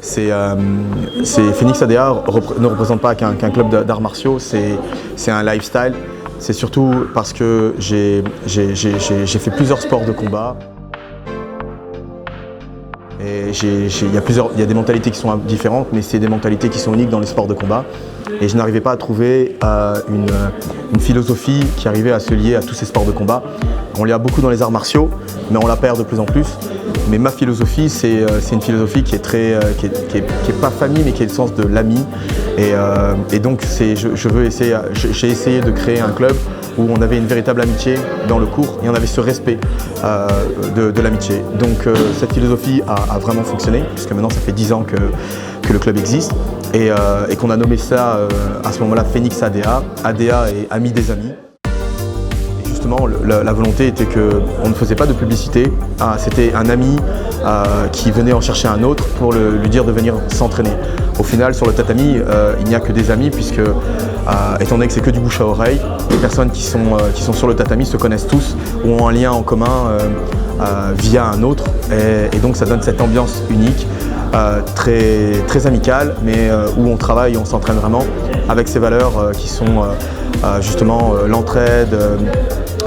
Phoenix ADA ne représente pas qu'un club d'arts martiaux, c'est un lifestyle. C'est surtout parce que j'ai fait plusieurs sports de combat. Et il y a des mentalités qui sont différentes, mais c'est des mentalités qui sont uniques dans les sports de combat. Et je n'arrivais pas à trouver une philosophie qui arrivait à se lier à tous ces sports de combat. On l'y a beaucoup dans les arts martiaux, mais on la perd de plus en plus. Mais ma philosophie, c'est une philosophie qui est pas famille, mais qui est le sens de l'ami. Et donc, j'ai essayé de créer un club où on avait une véritable amitié dans le cours et on avait ce respect de l'amitié. Donc cette philosophie a vraiment fonctionné, puisque maintenant ça fait 10 ans que le club existe et qu'on a nommé ça à ce moment-là Phoenix ADA. ADA est ami des amis. Et justement, la volonté était qu'on ne faisait pas de publicité, c'était un ami qui venait en chercher un autre pour lui dire de venir s'entraîner. Au final, sur le tatami, il n'y a que des amis puisque, étant donné que c'est que du bouche à oreille, les personnes qui sont sur le tatami se connaissent tous ou ont un lien en commun via un autre. Et donc ça donne cette ambiance unique, très amicale, mais où on travaille, on s'entraîne vraiment avec ces valeurs qui sont justement l'entraide,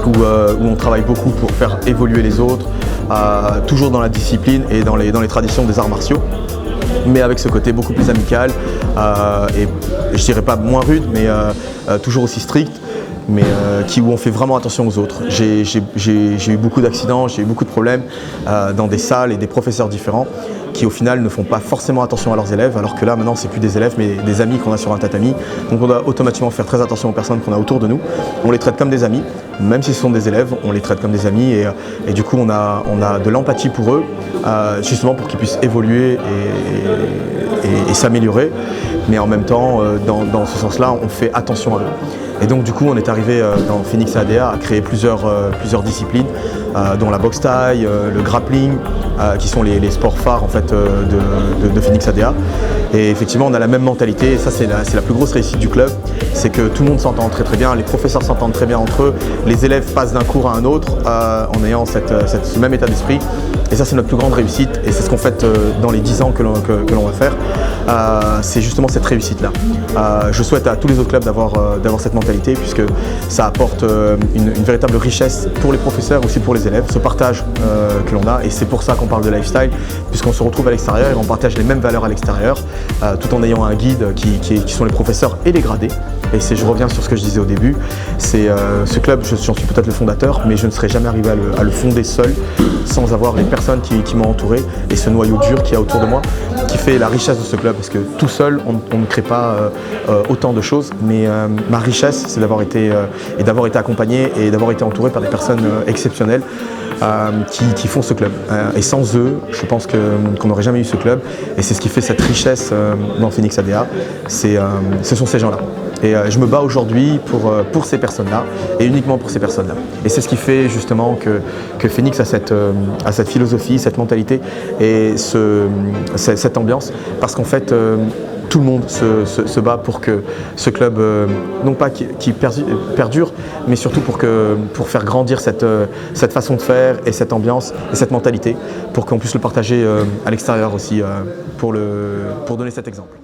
où on travaille beaucoup pour faire évoluer les autres, toujours dans la discipline et dans les traditions des arts martiaux, mais avec ce côté beaucoup plus amical et je dirais pas moins rude, mais toujours aussi strict, mais où on fait vraiment attention aux autres. J'ai eu beaucoup d'accidents, j'ai eu beaucoup de problèmes dans des salles et des professeurs différents qui au final ne font pas forcément attention à leurs élèves, alors que là maintenant c'est plus des élèves mais des amis qu'on a sur un tatami. Donc on doit automatiquement faire très attention aux personnes qu'on a autour de nous. On les traite comme des amis, même si ce sont des élèves, on les traite comme des amis et du coup on a de l'empathie pour eux, justement pour qu'ils puissent évoluer et s'améliorer. Mais en même temps, dans ce sens-là, on fait attention à eux. Et donc du coup, on est arrivé dans Phoenix ADA à créer plusieurs disciplines, dont la boxe thaï, le grappling, qui sont les sports phares en fait, de Phoenix ADA. Et effectivement, on a la même mentalité, et ça c'est la plus grosse réussite du club, c'est que tout le monde s'entend très bien, les professeurs s'entendent très bien entre eux, les élèves passent d'un cours à un autre en ayant ce même état d'esprit. Et ça c'est notre plus grande réussite, et c'est ce qu'on fait dans les 10 ans que l'on va faire. C'est justement cette réussite-là. Je souhaite à tous les autres clubs d'avoir cette mentalité, puisque ça apporte une véritable richesse pour les professeurs, aussi pour les élèves, ce partage que l'on a, et c'est pour ça qu'on parle de lifestyle, puisqu'on se retrouve à l'extérieur et on partage les mêmes valeurs à l'extérieur, tout en ayant un guide qui sont les professeurs et les gradés. Et je reviens sur ce que je disais au début, ce club, j'en suis peut-être le fondateur, mais je ne serais jamais arrivé à le fonder seul, sans avoir les personnes qui m'ont entouré et ce noyau dur qu'il y a autour de moi, qui fait la richesse de ce club, parce que tout seul, on ne crée pas autant de choses, mais ma richesse, c'est d'avoir été accompagné et d'avoir été entouré par des personnes exceptionnelles qui font ce club. Et sans eux, je pense qu'on n'aurait jamais eu ce club, et c'est ce qui fait cette richesse dans Phoenix ADA, ce sont ces gens-là. Et je me bats aujourd'hui pour ces personnes-là, et uniquement pour ces personnes-là. Et c'est ce qui fait justement que Phoenix a cette philosophie, cette mentalité et cette ambiance, parce qu'en fait, tout le monde se bat pour que ce club, non pas qui perdure, mais surtout pour faire grandir cette façon de faire et cette ambiance et cette mentalité, pour qu'on puisse le partager à l'extérieur aussi, pour donner cet exemple.